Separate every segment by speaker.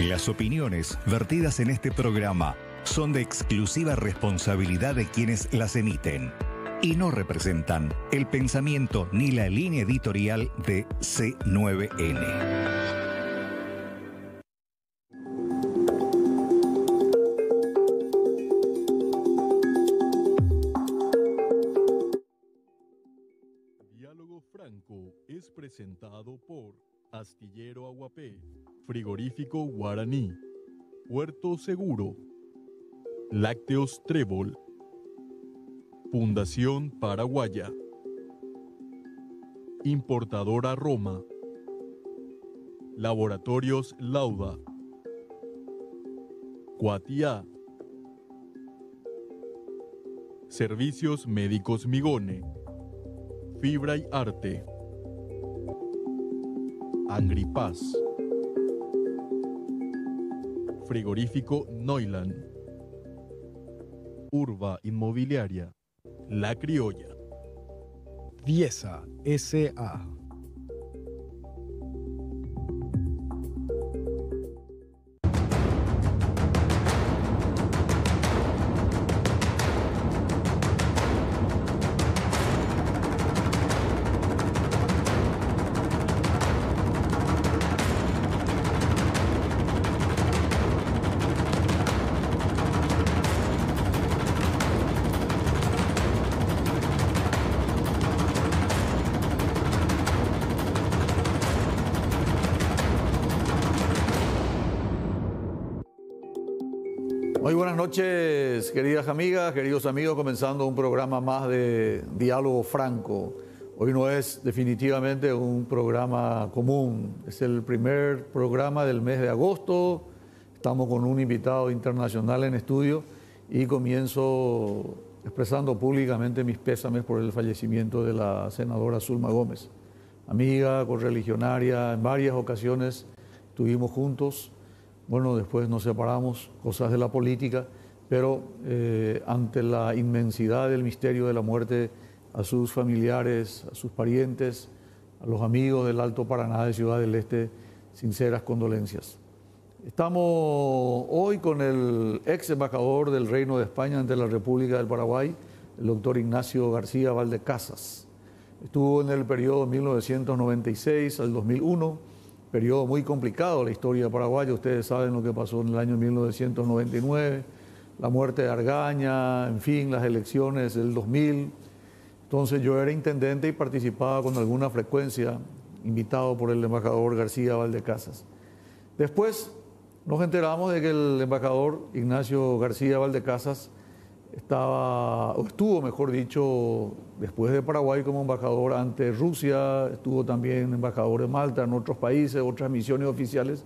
Speaker 1: Las opiniones vertidas en este programa son de exclusiva responsabilidad de quienes las emiten y no representan el pensamiento ni la línea editorial de C9N.
Speaker 2: Diálogo Franco es presentado por Astillero Aguapé, Frigorífico Guaraní, Puerto Seguro, Lácteos Trébol, Fundación Paraguaya, Importadora Roma, Laboratorios Lauda, Cuatiá, Servicios Médicos Migone, Fibra y Arte, Angripaz, Frigorífico Neuland, Urba Inmobiliaria, La Criolla,
Speaker 3: Viesa S.A.
Speaker 4: Muy buenas noches, queridas amigas, queridos amigos, comenzando un programa más de Diálogo Franco. Hoy no es definitivamente un programa común, es el primer programa del mes de agosto. Estamos con un invitado internacional en estudio y comienzo expresando públicamente mis pésames por el fallecimiento de la senadora Zulma Gómez. Amiga, correligionaria, en varias ocasiones estuvimos juntos. Bueno, después nos separamos, cosas de la política, pero ante la inmensidad del misterio de la muerte, a sus familiares, a sus parientes, a los amigos del Alto Paraná de Ciudad del Este, sinceras condolencias. Estamos hoy con el ex embajador del Reino de España ante la República del Paraguay, el doctor Ignacio García Valdecasas. Estuvo en el periodo 1996 al 2001, periodo muy complicado de la historia paraguaya. Ustedes saben lo que pasó en el año 1999, la muerte de Argaña, en fin, las elecciones del 2000. Entonces yo era intendente y participaba con alguna frecuencia, invitado por el embajador García Valdecasas. Después nos enteramos de que el embajador Ignacio García Valdecasas estuvo, mejor dicho, después de Paraguay como embajador ante Rusia, estuvo también embajador de Malta, en otros países, otras misiones oficiales,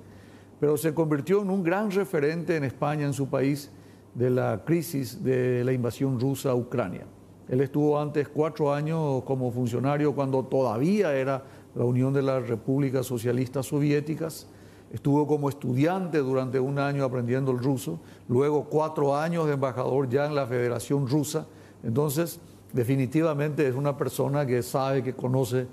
Speaker 4: pero se convirtió en un gran referente en España, en su país, de la crisis de la invasión rusa a Ucrania. Él estuvo antes 4 años como funcionario cuando todavía era la Unión de las Repúblicas Socialistas Soviéticas. Estuvo como estudiante durante 1 año aprendiendo el ruso, luego 4 años de embajador ya en la Federación Rusa. Entonces, definitivamente es una persona que sabe, que conoce,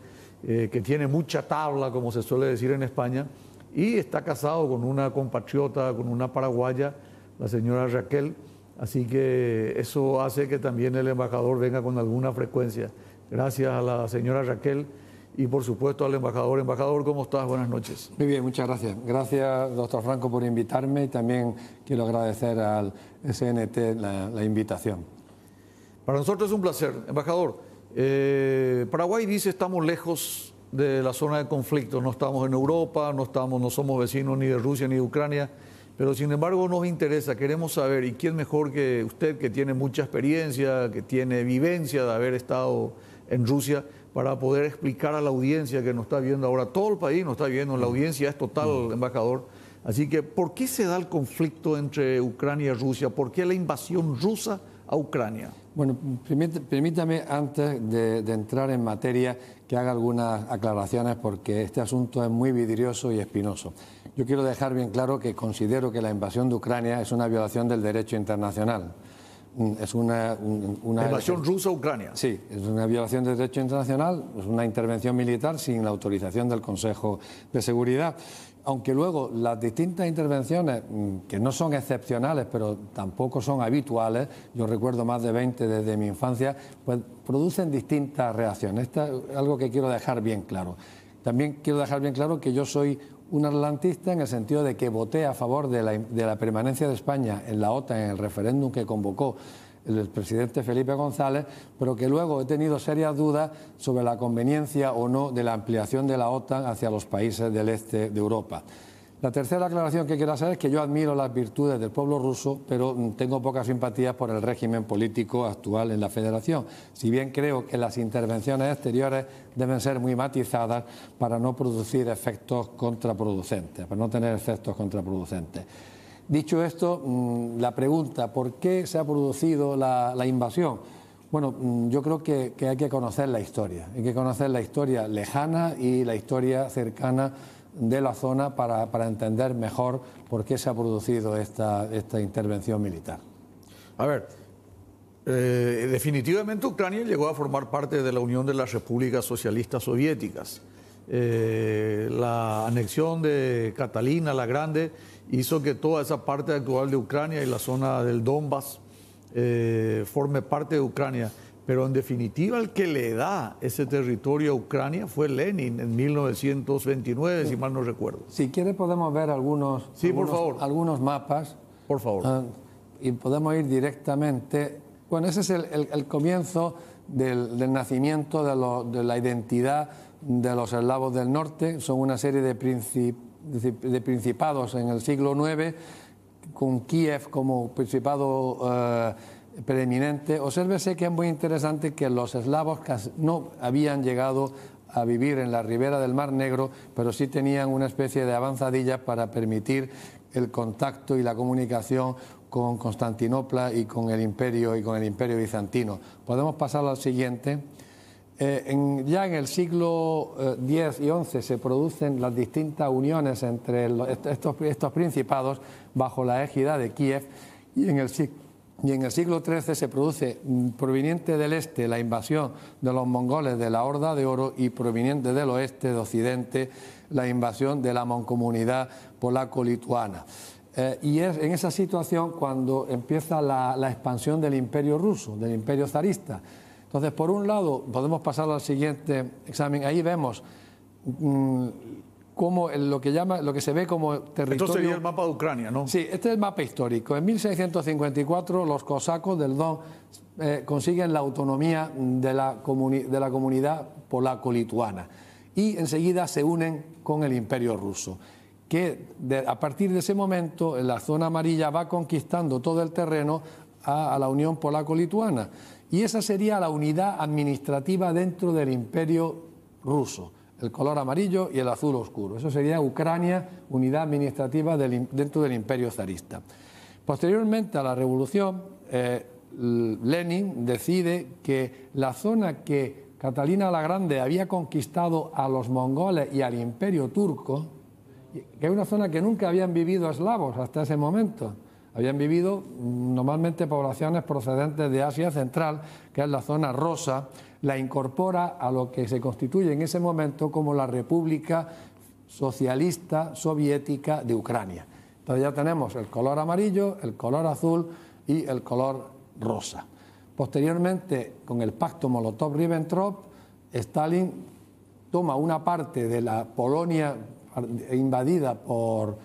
Speaker 4: que tiene mucha tabla, como se suele decir en España, y está casado con una compatriota, con una paraguaya, la señora Raquel. Así que eso hace que también el embajador venga con alguna frecuencia. Gracias a la señora Raquel. Y por supuesto al embajador. Embajador, ¿cómo estás? Buenas noches.
Speaker 5: Muy bien, muchas gracias. Gracias, doctor Franco, por invitarme y también quiero agradecer al SNT la invitación.
Speaker 4: Para nosotros es un placer. Embajador, Paraguay dice estamos lejos de la zona de conflicto, no estamos en Europa, no somos vecinos ni de Rusia ni de Ucrania, pero sin embargo nos interesa, queremos saber, y quién mejor que usted, que tiene mucha experiencia, que tiene vivencia de haber estado en Rusia, para poder explicar a la audiencia que nos está viendo ahora, todo el país nos está viendo, la audiencia es total, embajador. Así que, ¿por qué se da el conflicto entre Ucrania y Rusia? ¿Por qué la invasión rusa a Ucrania?
Speaker 5: Bueno, permítame, antes de entrar en materia, que haga algunas aclaraciones, porque este asunto es muy vidrioso y espinoso. Yo quiero dejar bien claro que considero que la invasión de Ucrania es una violación del derecho internacional. Es una
Speaker 4: invasión rusa a Ucrania.
Speaker 5: Sí, es una violación del derecho internacional, es una intervención militar sin la autorización del Consejo de Seguridad. aunque luego las distintas intervenciones, que no son excepcionales, pero tampoco son habituales, yo recuerdo más de 20 desde mi infancia, pues producen distintas reacciones. Esto es algo que quiero dejar bien claro. También quiero dejar bien claro que yo soy un atlantista en el sentido de que voté a favor de la permanencia de España en la OTAN en el referéndum que convocó el presidente Felipe González, pero que luego he tenido serias dudas sobre la conveniencia o no de la ampliación de la OTAN hacia los países del este de Europa. La tercera aclaración que quiero hacer es que yo admiro las virtudes del pueblo ruso, pero tengo pocas simpatías por el régimen político actual en la Federación, si bien creo que las intervenciones exteriores deben ser muy matizadas para no producir efectos contraproducentes, para no tener efectos contraproducentes. Dicho esto, la pregunta, ¿por qué se ha producido la invasión? Bueno, yo creo que hay que conocer la historia. Hay que conocer la historia lejana y la historia cercana de la zona para entender mejor por qué se ha producido esta intervención militar.
Speaker 4: A ver, definitivamente Ucrania llegó a formar parte de la Unión de las Repúblicas Socialistas Soviéticas. La anexión de Catalina la Grande hizo que toda esa parte actual de Ucrania y la zona del Donbass forme parte de Ucrania. Pero en definitiva el que le da ese territorio a Ucrania fue Lenin en 1929, si mal no recuerdo.
Speaker 5: Si quiere podemos ver algunos mapas.
Speaker 4: Por favor.
Speaker 5: Y podemos ir directamente. Bueno, ese es el comienzo del nacimiento de la identidad de los eslavos del norte. Son una serie de principados en el siglo IX, con Kiev como principado preeminente. Obsérvese que es muy interesante que los eslavos no habían llegado a vivir en la ribera del Mar Negro, pero sí tenían una especie de avanzadillas para permitir el contacto y la comunicación con Constantinopla y con el imperio bizantino. Podemos pasar al siguiente. Ya en el siglo X y XI se producen las distintas uniones entre estos principados bajo la égida de Kiev, y en el siglo XIII se produce, proveniente del este, la invasión de los mongoles de la Horda de Oro, y proveniente del oeste, de Occidente, la invasión de la mancomunidad polaco-lituana. Y es en esa situación cuando empieza la expansión del imperio ruso, del imperio zarista. Entonces, por un lado, podemos pasar al siguiente examen. Ahí vemos cómo lo que se ve como territorio...
Speaker 4: Esto sería el mapa de Ucrania, ¿no?
Speaker 5: Sí, este es el mapa histórico. En 1654 los cosacos del Don consiguen la autonomía de la comunidad polaco-lituana y enseguida se unen con el imperio ruso, que a partir de ese momento en la zona amarilla va conquistando todo el terreno a la Unión Polaco-Lituana. Y esa sería la unidad administrativa dentro del imperio ruso, el color amarillo y el azul oscuro. Eso sería Ucrania, unidad administrativa dentro del imperio zarista. Posteriormente a la revolución, Lenin decide que la zona que Catalina la Grande había conquistado a los mongoles y al imperio turco, que es una zona que nunca habían vivido eslavos hasta ese momento. Habían vivido normalmente poblaciones procedentes de Asia Central, que es la zona rosa, la incorpora a lo que se constituye en ese momento como la República Socialista Soviética de Ucrania. Entonces ya tenemos el color amarillo, el color azul y el color rosa. Posteriormente, con el pacto Molotov-Ribbentrop, Stalin toma una parte de la Polonia invadida por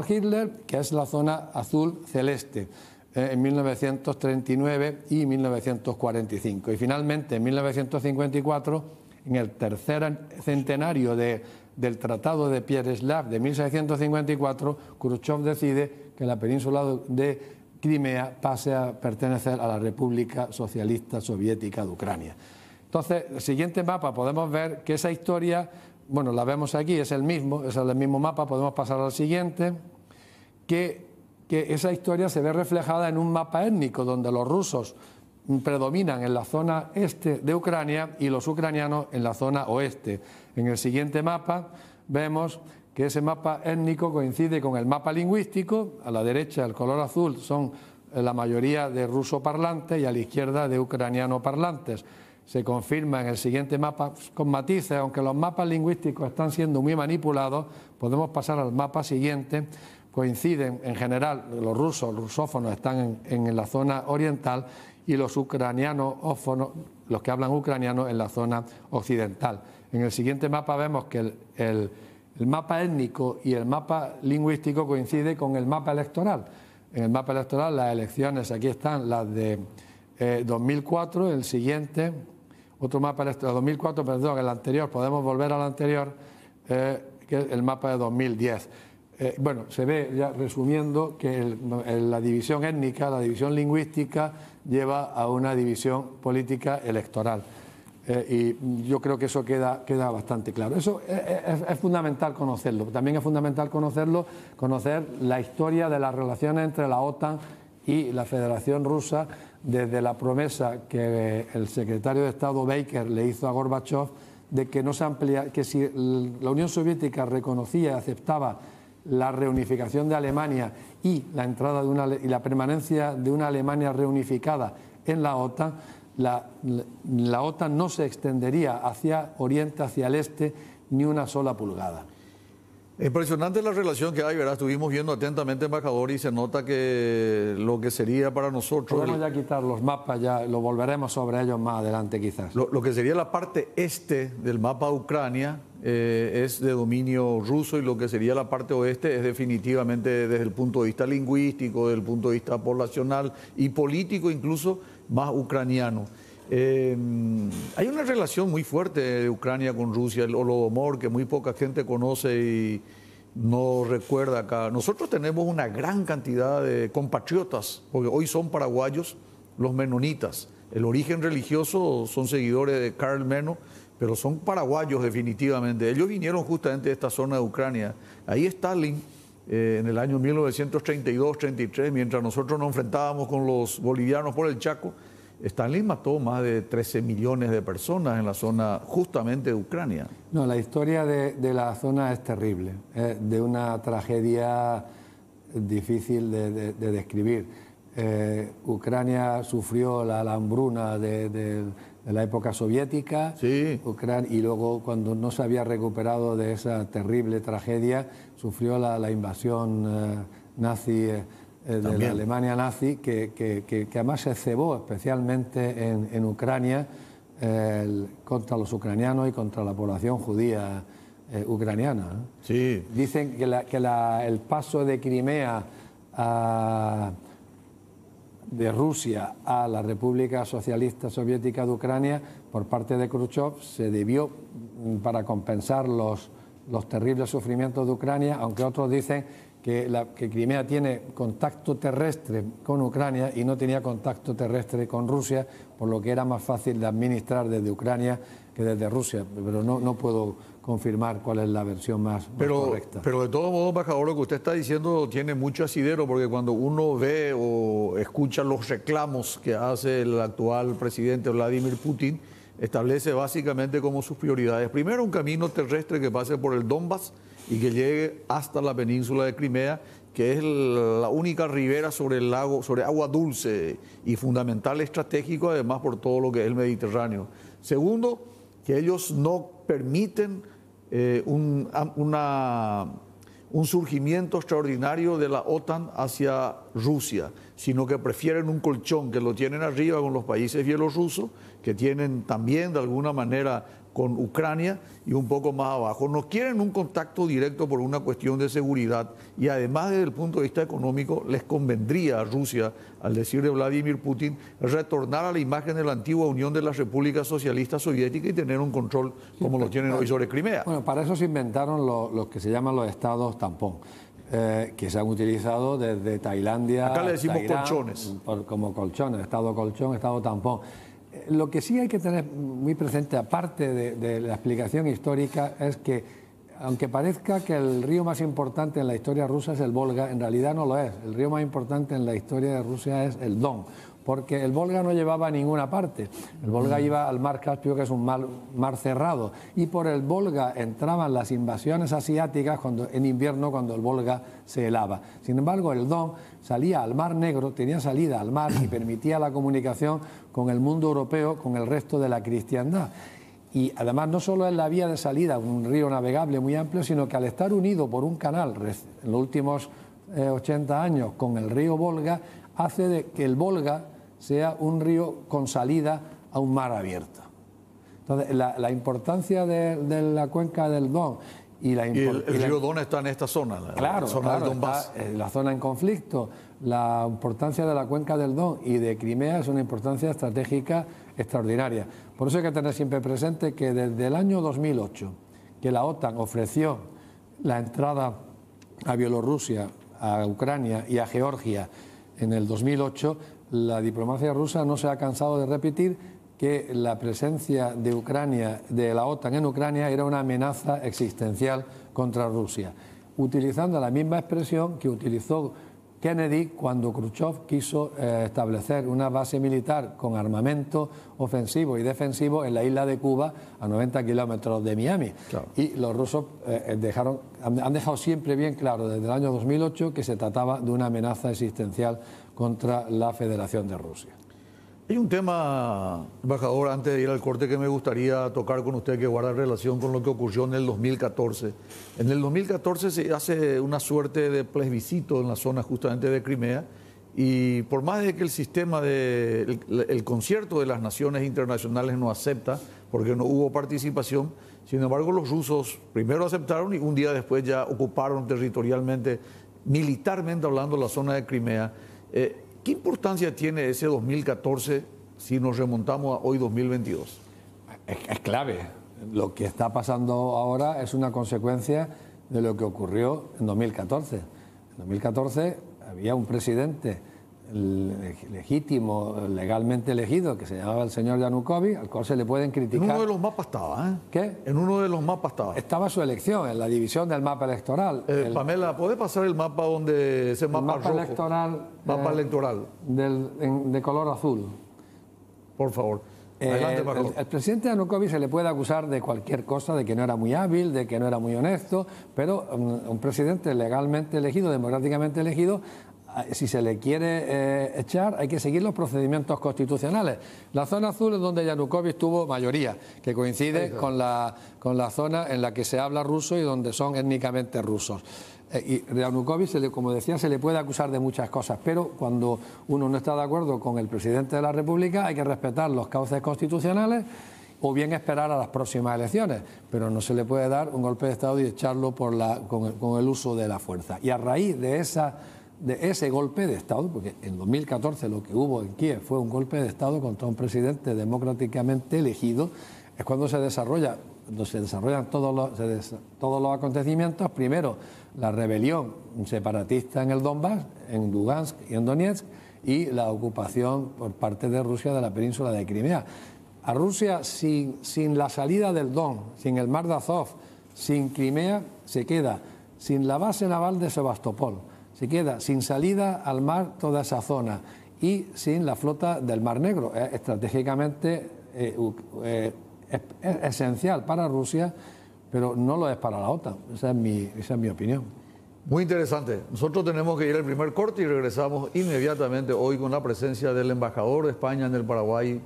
Speaker 5: Hitler, que es la zona azul celeste, en 1939 y 1945. Y finalmente, en 1954, en el tercer centenario del Tratado de Pereslav de 1654, Khrushchev decide que la península de Crimea pase a pertenecer a la República Socialista Soviética de Ucrania. Entonces, el siguiente mapa podemos ver que esa historia, bueno, la vemos aquí, es el mismo mapa. Podemos pasar al siguiente, que esa historia se ve reflejada en un mapa étnico donde los rusos predominan en la zona este de Ucrania y los ucranianos en la zona oeste. En el siguiente mapa vemos que ese mapa étnico coincide con el mapa lingüístico. A la derecha, el color azul son la mayoría de ruso parlantes y a la izquierda de ucraniano parlantes. se confirma en el siguiente mapa, con matices, aunque los mapas lingüísticos están siendo muy manipulados, podemos pasar al mapa siguiente. Coinciden en general, los rusófonos están en la zona oriental y los ucranianos, los que hablan ucraniano, en la zona occidental. En el siguiente mapa vemos que el mapa étnico y el mapa lingüístico coincide con el mapa electoral. En el mapa electoral las elecciones, aquí están las de 2004, el siguiente, otro mapa electoral, 2004, perdón, el anterior, podemos volver al anterior, que es el mapa de 2010. Bueno, se ve, ya resumiendo, que la división étnica, la división lingüística, lleva a una división política electoral. Y yo creo que eso queda bastante claro. Eso es fundamental conocerlo. También es fundamental conocer la historia de las relaciones entre la OTAN y la Federación Rusa, desde la promesa que el secretario de Estado Baker le hizo a Gorbachov de que no se que si la Unión Soviética reconocía y aceptaba la reunificación de Alemania y la entrada y la permanencia de una Alemania reunificada en la OTAN, la OTAN no se extendería hacia Oriente, hacia el este, ni una sola pulgada.
Speaker 4: Impresionante la relación que hay, ¿verdad? Estuvimos viendo atentamente, embajador, y se nota que lo que sería para nosotros...
Speaker 5: Podemos ya quitar los mapas, ya lo volveremos sobre ellos más adelante quizás.
Speaker 4: Lo que sería la parte este del mapa de Ucrania es de dominio ruso, y lo que sería la parte oeste es definitivamente, desde el punto de vista lingüístico, desde el punto de vista poblacional y político incluso, más ucraniano. Hay una relación muy fuerte de Ucrania con Rusia, el Holodomor, que muy poca gente conoce y no recuerda acá. Nosotros tenemos una gran cantidad de compatriotas, porque hoy son paraguayos, los menonitas. El origen religioso son seguidores de Karl Meno, pero son paraguayos definitivamente. Ellos vinieron justamente de esta zona de Ucrania. Ahí Stalin, en el año 1932-33, mientras nosotros nos enfrentábamos con los bolivianos por el Chaco, Stalin mató más de 13 millones de personas en la zona justamente de Ucrania.
Speaker 5: No, la historia de la zona es terrible, de una tragedia difícil de describir. Ucrania sufrió la hambruna de la época soviética,
Speaker 4: sí.
Speaker 5: Y luego, cuando no se había recuperado de esa terrible tragedia, sufrió la invasión nazi de la Alemania nazi, que además se cebó especialmente en Ucrania contra los ucranianos y contra la población judía ucraniana.
Speaker 4: Sí.
Speaker 5: Dicen que el paso de Crimea de Rusia a la República Socialista Soviética de Ucrania por parte de Khrushchev se debió para compensar los terribles sufrimientos de Ucrania, aunque otros dicen que Crimea tiene contacto terrestre con Ucrania y no tenía contacto terrestre con Rusia, por lo que era más fácil de administrar desde Ucrania que desde Rusia, pero no puedo confirmar cuál es la versión más correcta.
Speaker 4: Pero de todos modos, embajador, lo que usted está diciendo tiene mucho asidero, porque cuando uno ve o escucha los reclamos que hace el actual presidente Vladimir Putin, establece básicamente como sus prioridades: primero, un camino terrestre que pase por el Donbass y que llegue hasta la península de Crimea, que es la única ribera sobre el lago, sobre agua dulce y fundamental estratégico, además por todo lo que es el Mediterráneo. Segundo, que ellos no permiten un surgimiento extraordinario de la OTAN hacia Rusia, sino que prefieren un colchón que lo tienen arriba con los países bielorrusos, que tienen también de alguna manera con Ucrania, y un poco más abajo. No quieren un contacto directo por una cuestión de seguridad, y además desde el punto de vista económico les convendría a Rusia, al decir de Vladimir Putin, retornar a la imagen de la antigua Unión de las Repúblicas Socialistas Soviéticas y tener un control como lo tienen hoy sobre Crimea.
Speaker 5: Bueno, para eso se inventaron los que se llaman los estados tampón, que se han utilizado desde Tailandia.
Speaker 4: Acá le decimos
Speaker 5: Irán,
Speaker 4: colchones.
Speaker 5: Como colchones, estado colchón, estado tampón. Lo que sí hay que tener muy presente, aparte de la explicación histórica, es que, aunque parezca que el río más importante en la historia rusa es el Volga, en realidad no lo es. El río más importante en la historia de Rusia es el Don, porque el Volga no llevaba a ninguna parte. El Volga iba al mar Caspio, que es un mar cerrado, y por el Volga entraban las invasiones asiáticas en invierno, cuando el Volga se helaba. Sin embargo, el Don salía al Mar Negro, tenía salida al mar y permitía la comunicación con el mundo europeo, con el resto de la cristiandad. Y además no solo es la vía de salida, un río navegable muy amplio, sino que al estar unido por un canal en los últimos 80 años con el río Volga, hace de que el Volga sea un río con salida a un mar abierto. Entonces, la importancia de la cuenca del Don y
Speaker 4: el río Don está en esta zona,
Speaker 5: claro,
Speaker 4: la zona del Donbass.
Speaker 5: Está en la zona en conflicto. La importancia de la cuenca del Don y de Crimea es una importancia estratégica extraordinaria. Por eso hay que tener siempre presente que desde el año 2008, que la OTAN ofreció la entrada a Bielorrusia, a Ucrania y a Georgia en el 2008, la diplomacia rusa no se ha cansado de repetir que la presencia de Ucrania, de la OTAN en Ucrania, era una amenaza existencial contra Rusia, utilizando la misma expresión que utilizó Kennedy cuando Khrushchev quiso establecer una base militar con armamento ofensivo y defensivo en la isla de Cuba, a 90 kilómetros de Miami. Claro. Y los rusos han dejado siempre bien claro desde el año 2008 que se trataba de una amenaza existencial contra la Federación de Rusia.
Speaker 4: Hay un tema, embajador, antes de ir al corte, que me gustaría tocar con usted, que guarda relación con lo que ocurrió en el 2014. En el 2014 se hace una suerte de plebiscito en la zona justamente de Crimea, y por más de que el sistema el concierto de las naciones internacionales no acepta, porque no hubo participación, sin embargo los rusos primero aceptaron y un día después ya ocuparon territorialmente, militarmente hablando, la zona de Crimea. ¿Qué importancia tiene ese 2014 si nos remontamos a hoy 2022?
Speaker 5: Es clave. Lo que está pasando ahora es una consecuencia de lo que ocurrió en 2014. En 2014 había un presidente legítimo, legalmente elegido, que se llamaba el señor Yanukovych, al cual se le pueden criticar.
Speaker 4: En uno de los mapas estaba, ¿eh?
Speaker 5: ¿Qué?
Speaker 4: En uno de los mapas estaba.
Speaker 5: Estaba su elección, en la división del mapa electoral.
Speaker 4: Pamela, ¿puede pasar el mapa donde ese mapa rojo?
Speaker 5: Electoral,
Speaker 4: mapa electoral.
Speaker 5: De color azul.
Speaker 4: Por favor. Adelante,
Speaker 5: el presidente Yanukovych se le puede acusar de cualquier cosa, de que no era muy hábil, de que no era muy honesto, pero un presidente legalmente elegido, democráticamente elegido, si se le quiere echar, hay que seguir los procedimientos constitucionales. La zona azul es donde Yanukovych tuvo mayoría, que coincide con la zona en la que se habla ruso y donde son étnicamente rusos. Y Yanukovych, como decía, se le puede acusar de muchas cosas, pero cuando uno no está de acuerdo con el presidente de la República hay que respetar los cauces constitucionales o bien esperar a las próximas elecciones, pero no se le puede dar un golpe de Estado y echarlo con el uso de la fuerza. Y a raíz de ese golpe de Estado, porque en 2014 lo que hubo en Kiev fue un golpe de Estado contra un presidente democráticamente elegido, es cuando se desarrollan todos los acontecimientos. Primero, la rebelión separatista en el Donbass, en Lugansk y en Donetsk, y la ocupación por parte de Rusia de la península de Crimea. A Rusia, sin la salida del Don, sin el mar de Azov, sin Crimea, se queda sin la base naval de Sebastopol, se queda sin salida al mar toda esa zona y sin la flota del Mar Negro. Estratégicamente es esencial para Rusia, pero no lo es para la OTAN. Esa es mi opinión.
Speaker 4: Muy interesante. Nosotros tenemos que ir al primer corte y regresamos inmediatamente hoy con la presencia del embajador de España en el Paraguay,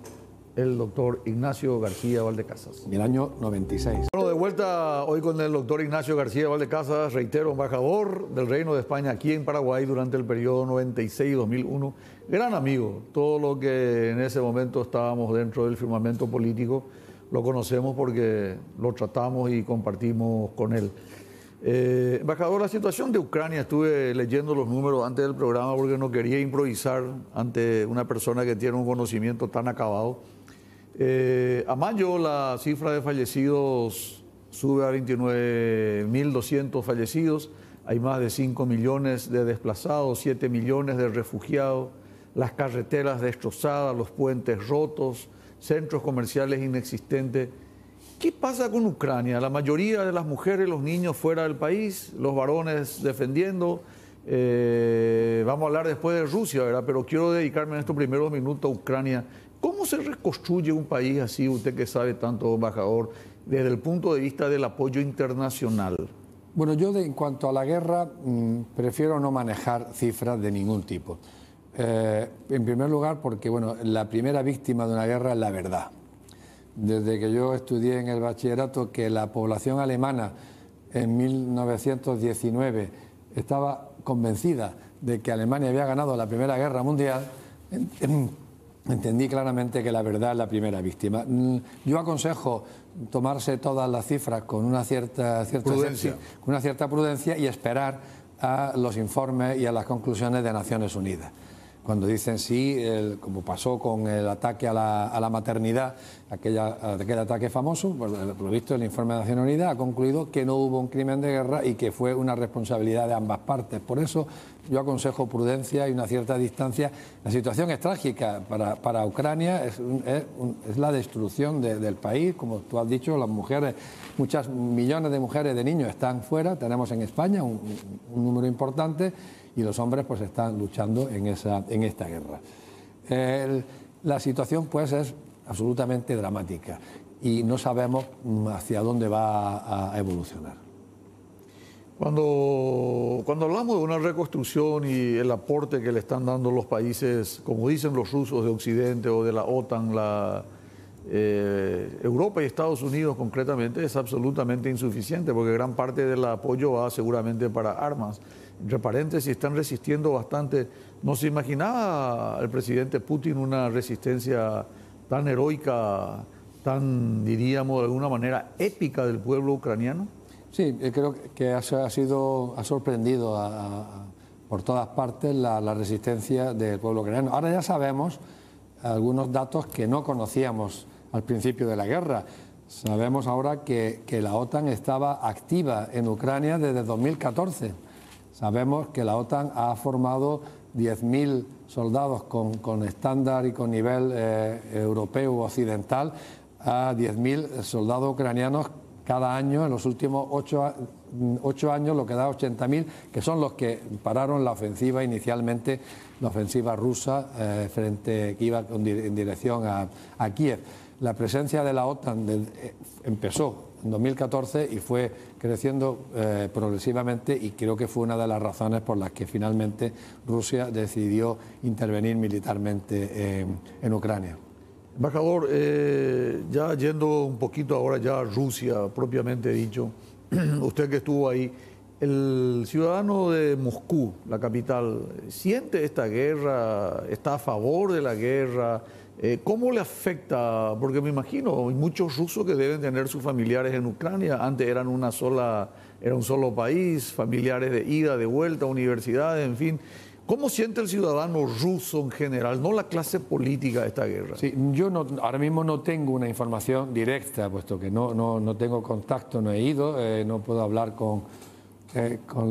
Speaker 4: el doctor Ignacio García Valdecasas.
Speaker 5: En el año 96.
Speaker 4: Bueno, de vuelta hoy con el doctor Ignacio García Valdecasas, reitero, embajador del Reino de España aquí en Paraguay durante el periodo 96-2001. Gran amigo, todo lo que en ese momento estábamos dentro del firmamento político lo conocemos porque lo tratamos y compartimos con él. Embajador, la situación de Ucrania, estuve leyendo los números antes del programa porque no quería improvisar ante una persona que tiene un conocimiento tan acabado. A mayo la cifra de fallecidos sube a 29.200 fallecidos, hay más de 5 millones de desplazados, 7 millones de refugiados, las carreteras destrozadas, los puentes rotos, centros comerciales inexistentes. ¿Qué pasa con Ucrania? La mayoría de las mujeres y los niños fuera del país, los varones defendiendo. Vamos a hablar después de Rusia, ¿verdad? Pero quiero dedicarme en estos primeros minutos a Ucrania. ¿Cómo se reconstruye un país así, usted que sabe tanto, embajador, desde el punto de vista del apoyo internacional?
Speaker 5: Bueno, yo en cuanto a la guerra prefiero no manejar cifras de ningún tipo. En primer lugar porque bueno, la primera víctima de una guerra es la verdad. Desde que yo estudié en el bachillerato que la población alemana en 1919 estaba convencida de que Alemania había ganado la Primera Guerra Mundial, entendí claramente que la verdad es la primera víctima. Yo aconsejo tomarse todas las cifras con una cierta prudencia y esperar a los informes y a las conclusiones de Naciones Unidas. Cuando dicen sí, como pasó con el ataque a la maternidad, aquel ataque famoso, pues, por lo visto el informe de Naciones Unidas ha concluido que no hubo un crimen de guerra y que fue una responsabilidad de ambas partes. Por eso yo aconsejo prudencia y una cierta distancia. La situación es trágica para Ucrania, es la destrucción del país, como tú has dicho, las mujeres, muchas millones de mujeres, de niños están fuera, tenemos en España un número importante, y los hombres pues están luchando en esta guerra. La situación pues es absolutamente dramática y no sabemos hacia dónde va a evolucionar.
Speaker 4: Cuando hablamos de una reconstrucción y el aporte que le están dando los países, como dicen los rusos de Occidente o de la OTAN, Europa y Estados Unidos concretamente, es absolutamente insuficiente porque gran parte del apoyo va seguramente para armas. Entre paréntesis, están resistiendo bastante. ¿No se imaginaba el presidente Putin una resistencia tan heroica, tan, diríamos, de alguna manera épica del pueblo ucraniano?
Speaker 5: Sí, creo que ha sorprendido por todas partes la resistencia del pueblo ucraniano. Ahora ya sabemos algunos datos que no conocíamos al principio de la guerra. Sabemos ahora que la OTAN estaba activa en Ucrania desde 2014. Sabemos que la OTAN ha formado 10.000 soldados con estándar y con nivel europeo u occidental, a 10.000 soldados ucranianos cada año en los últimos 8 años, lo que da 80.000, que son los que pararon la ofensiva inicialmente, la ofensiva rusa que iba en dirección a Kiev. La presencia de la OTAN empezó en 2014 y fue creciendo progresivamente, y creo que fue una de las razones por las que finalmente Rusia decidió intervenir militarmente en Ucrania.
Speaker 4: Embajador, ya yendo un poquito ahora ya a Rusia propiamente dicho, usted que estuvo ahí, el ciudadano de Moscú, la capital, ¿siente esta guerra? ¿Está a favor de la guerra? ¿Cómo le afecta? Porque me imagino, hay muchos rusos que deben tener sus familiares en Ucrania. Antes era un solo país, familiares de ida, de vuelta, universidades, en fin. ¿Cómo siente el ciudadano ruso en general, no la clase política de esta guerra?
Speaker 5: Sí, yo ahora mismo no tengo una información directa, puesto que no tengo contacto, no he ido, no puedo hablar con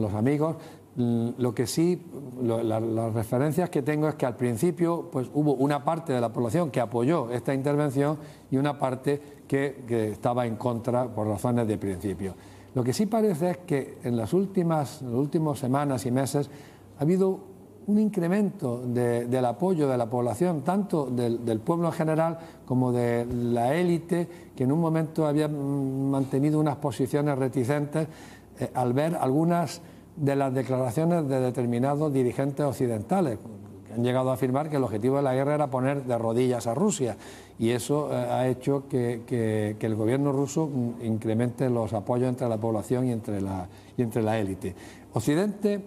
Speaker 5: los amigos. Lo que sí, las referencias que tengo es que al principio pues, hubo una parte de la población que apoyó esta intervención y una parte que estaba en contra por razones de principio. Lo que sí parece es que en las últimas semanas y meses ha habido un incremento del apoyo de la población, tanto del pueblo en general como de la élite, que en un momento había mantenido unas posiciones reticentes al ver algunas de las declaraciones de determinados dirigentes occidentales, que han llegado a afirmar que el objetivo de la guerra era poner de rodillas a Rusia, y eso ha hecho que el gobierno ruso incremente los apoyos entre la población y entre la élite. Occidente,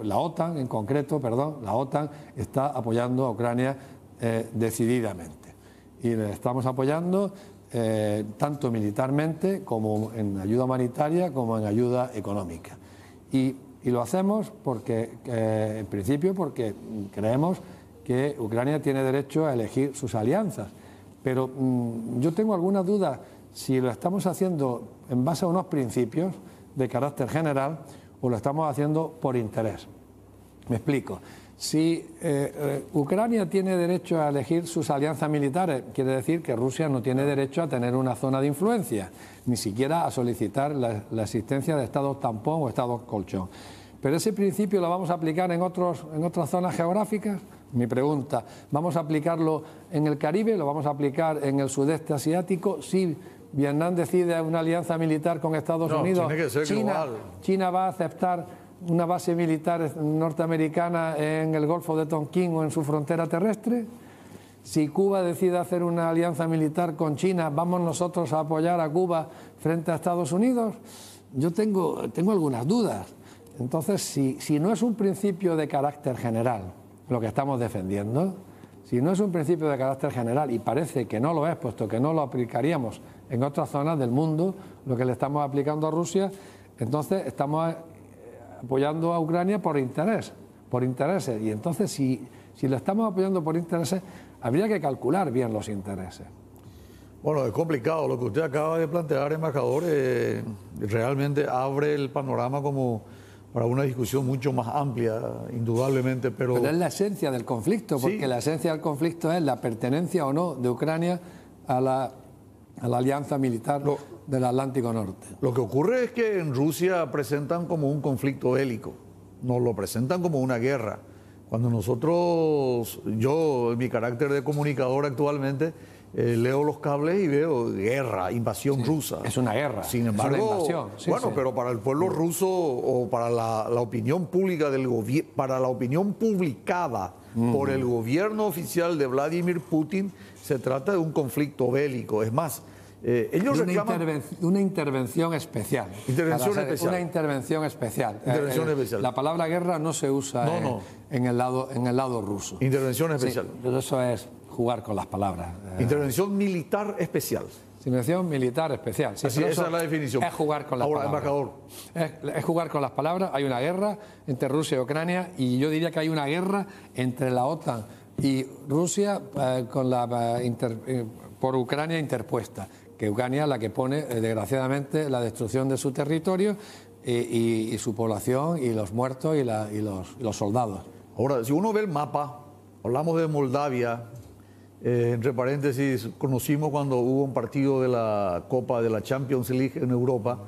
Speaker 5: la OTAN en concreto, la OTAN está apoyando a Ucrania decididamente, y le estamos apoyando tanto militarmente como en ayuda humanitaria como en ayuda económica. Y lo hacemos porque, en principio, porque creemos que Ucrania tiene derecho a elegir sus alianzas. Pero yo tengo algunas dudas si lo estamos haciendo en base a unos principios de carácter general o lo estamos haciendo por interés. Me explico. Si Ucrania tiene derecho a elegir sus alianzas militares, quiere decir que Rusia no tiene derecho a tener una zona de influencia, ni siquiera a solicitar la existencia de estados tampón o estados colchón. Pero ese principio lo vamos a aplicar en otras zonas geográficas. Mi pregunta, ¿vamos a aplicarlo en el Caribe? ¿Lo vamos a aplicar en el sudeste asiático? Si Vietnam decide una alianza militar con Estados Unidos,
Speaker 4: tiene que ser global.
Speaker 5: China va a aceptar una base militar norteamericana en el Golfo de Tonkin o en su frontera terrestre. Si Cuba decide hacer una alianza militar con China, ¿vamos nosotros a apoyar a Cuba frente a Estados Unidos? Yo tengo algunas dudas. Entonces, si no es un principio de carácter general lo que estamos defendiendo, si no es un principio de carácter general, y parece que no lo es, puesto que no lo aplicaríamos en otras zonas del mundo, lo que le estamos aplicando a Rusia, entonces estamos apoyando a Ucrania por intereses. Y entonces, si lo estamos apoyando por intereses, habría que calcular bien los intereses.
Speaker 4: Bueno, es complicado. Lo que usted acaba de plantear, embajador, realmente abre el panorama como para una discusión mucho más amplia, indudablemente. Pero
Speaker 5: es la esencia del conflicto, porque
Speaker 4: sí,
Speaker 5: la esencia del conflicto es la pertenencia o no de Ucrania a la alianza militar del Atlántico Norte.
Speaker 4: Lo que ocurre es que en Rusia presentan como un conflicto bélico, nos lo presentan como una guerra. Cuando nosotros, yo en mi carácter de comunicador actualmente, leo los cables y veo guerra, invasión rusa.
Speaker 5: Es una guerra,
Speaker 4: sin embargo,
Speaker 5: es una invasión.
Speaker 4: Bueno, pero para el pueblo ruso o para la opinión pública del gobierno, para la opinión publicada por el gobierno oficial de Vladimir Putin, se trata de un conflicto bélico. Es más, ellos reclaman
Speaker 5: una intervención especial.
Speaker 4: Intervención especial.
Speaker 5: Una intervención especial.
Speaker 4: Intervención especial.
Speaker 5: La palabra guerra no se usa en el lado ruso.
Speaker 4: Intervención especial.
Speaker 5: Sí, pero eso es jugar con las palabras.
Speaker 4: Intervención militar especial.
Speaker 5: Intervención militar especial. Sí,
Speaker 4: así, esa es la definición.
Speaker 5: Es jugar con las palabras.
Speaker 4: Embajador.
Speaker 5: Es jugar con las palabras. Hay una guerra entre Rusia y Ucrania, y yo diría que hay una guerra entre la OTAN y Rusia por Ucrania interpuesta, que Ucrania es la que pone, desgraciadamente, la destrucción de su territorio y su población y los muertos y los soldados.
Speaker 4: Ahora, si uno ve el mapa, hablamos de Moldavia, entre paréntesis, conocimos cuando hubo un partido de la Copa de la Champions League en Europa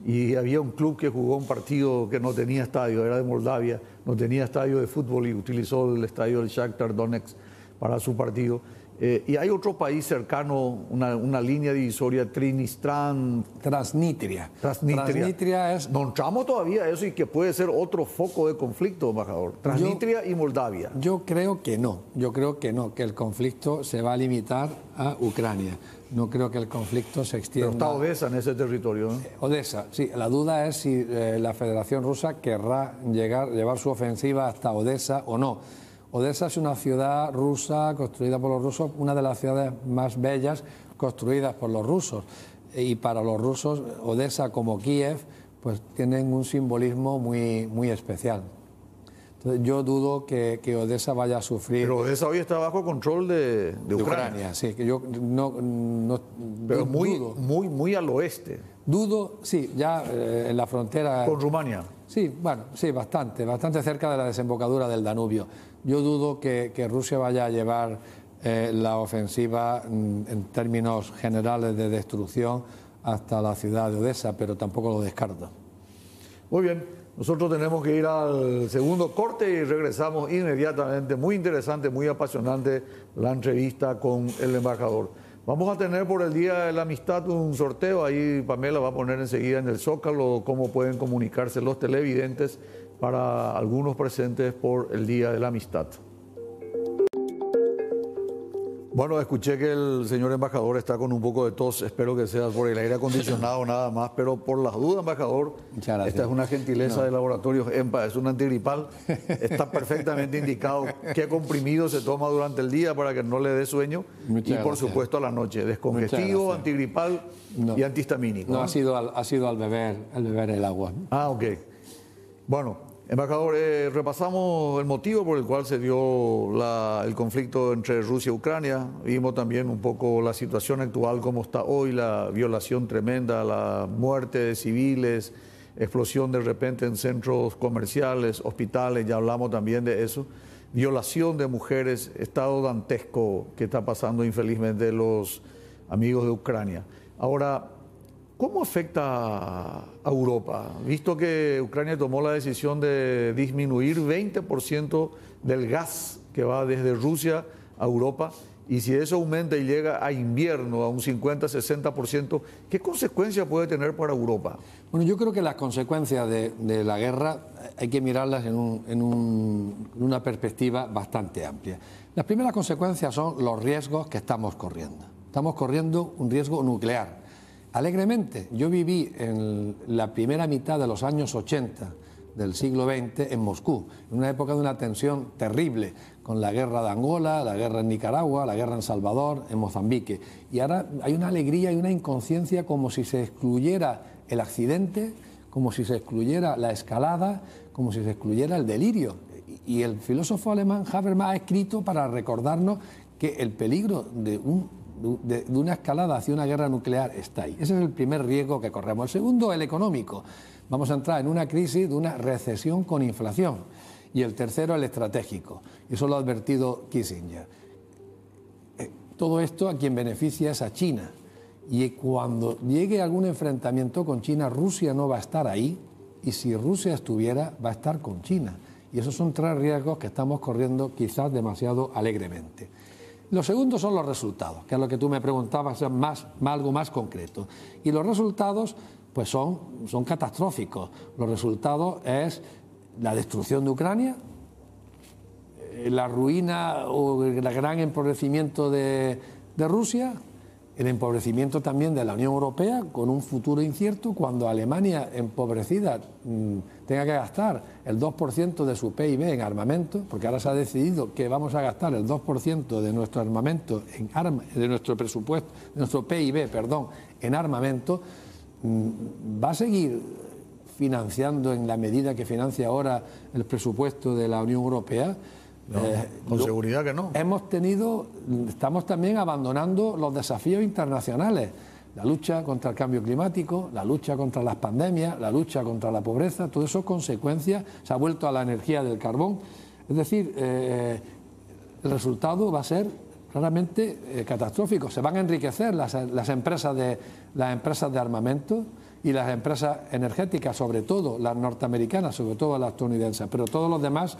Speaker 4: y había un club que jugó un partido que no tenía estadio, era de Moldavia, no tenía estadio de fútbol y utilizó el estadio del Shakhtar Donetsk para su partido. Y hay otro país cercano, una línea divisoria,
Speaker 5: Transnistria.
Speaker 4: Transnistria es... No entramos todavía a eso y que puede ser otro foco de conflicto, embajador. Transnistria y Moldavia.
Speaker 5: Yo creo que no, que el conflicto se va a limitar a Ucrania. No creo que el conflicto se extienda...
Speaker 4: Pero está Odessa en ese territorio, ¿no?
Speaker 5: Odessa, sí. La duda es si la Federación Rusa querrá llevar su ofensiva hasta Odessa o no. Odessa es una ciudad rusa construida por los rusos, una de las ciudades más bellas construidas por los rusos. Y para los rusos, Odessa como Kiev, pues tienen un simbolismo muy, muy especial. Entonces, yo dudo que Odessa vaya a sufrir...
Speaker 4: Pero Odessa hoy está bajo control de Ucrania.
Speaker 5: Sí, que yo no
Speaker 4: pero
Speaker 5: dudo.
Speaker 4: muy al oeste.
Speaker 5: Dudo, sí, ya en la frontera...
Speaker 4: ¿Con Rumania?
Speaker 5: Sí, bueno, sí, bastante cerca de la desembocadura del Danubio. Yo dudo que Rusia vaya a llevar la ofensiva en términos generales de destrucción hasta la ciudad de Odessa, pero tampoco lo descarto.
Speaker 4: Muy bien, nosotros tenemos que ir al segundo corte y regresamos inmediatamente. Muy interesante, muy apasionante la entrevista con el embajador. Vamos a tener por el Día de la Amistad un sorteo, ahí Pamela va a poner enseguida en el Zócalo cómo pueden comunicarse los televidentes para algunos presentes por el Día de la Amistad. Bueno, escuché que el señor embajador está con un poco de tos, espero que sea por el aire acondicionado nada más, pero por las dudas, embajador, esta es una gentileza de Laboratorios EMPA, es un antigripal, está perfectamente indicado qué comprimido se toma durante el día para que no le dé sueño y por supuesto a la noche, descongestivo, antigripal y antihistamínico.
Speaker 5: No, ha sido al beber el agua.
Speaker 4: Ah, ok. Bueno, embajador, repasamos el motivo por el cual se dio el conflicto entre Rusia y Ucrania. Vimos también un poco la situación actual, cómo está hoy, la violación tremenda, la muerte de civiles, explosión de repente en centros comerciales, hospitales, ya hablamos también de eso. Violación de mujeres, estado dantesco que está pasando infelizmente los amigos de Ucrania. Ahora, ¿Cómo afecta a Europa? Visto que Ucrania tomó la decisión de disminuir 20% del gas que va desde Rusia a Europa, y si eso aumenta y llega a invierno a un 50-60%, ¿qué consecuencias puede tener para Europa?
Speaker 5: Bueno, yo creo que las consecuencias de la guerra hay que mirarlas en una perspectiva bastante amplia. Las primeras consecuencias son los riesgos que estamos corriendo. Estamos corriendo un riesgo nuclear. Alegremente, yo viví en la primera mitad de los años 80 del siglo XX en Moscú, en una época de una tensión terrible, con la guerra de Angola, la guerra en Nicaragua, la guerra en Salvador, en Mozambique. Y ahora hay una alegría y una inconsciencia como si se excluyera el accidente, como si se excluyera la escalada, como si se excluyera el delirio. Y el filósofo alemán Habermas ha escrito para recordarnos que el peligro de una escalada hacia una guerra nuclear está ahí. Ese es el primer riesgo que corremos. El segundo, el económico. Vamos a entrar en una crisis de una recesión con inflación. Y el tercero, el estratégico. Y eso lo ha advertido Kissinger. Todo esto a quien beneficia es a China. Y cuando llegue algún enfrentamiento con China, Rusia no va a estar ahí. Y si Rusia estuviera, va a estar con China. Y esos son tres riesgos que estamos corriendo quizás demasiado alegremente. Los segundos son los resultados, que es lo que tú me preguntabas, es algo más concreto. Y los resultados pues son catastróficos. Los resultados es la destrucción de Ucrania, la ruina o el gran empobrecimiento de Rusia, el empobrecimiento también de la Unión Europea con un futuro incierto cuando Alemania empobrecida tenga que gastar el 2% de su PIB en armamento, porque ahora se ha decidido que vamos a gastar el 2% de nuestro armamento de nuestro presupuesto, de nuestro PIB, en armamento. Va a seguir financiando en la medida que financia ahora el presupuesto de la Unión Europea.
Speaker 4: No, con seguridad que no.
Speaker 5: Estamos también abandonando los desafíos internacionales, la lucha contra el cambio climático, la lucha contra las pandemias, la lucha contra la pobreza, todo eso consecuencias, se ha vuelto a la energía del carbón. Es decir, el resultado va a ser claramente catastrófico. Se van a enriquecer las empresas de armamento y las empresas energéticas, sobre todo las norteamericanas, sobre todo las estadounidenses, pero todos los demás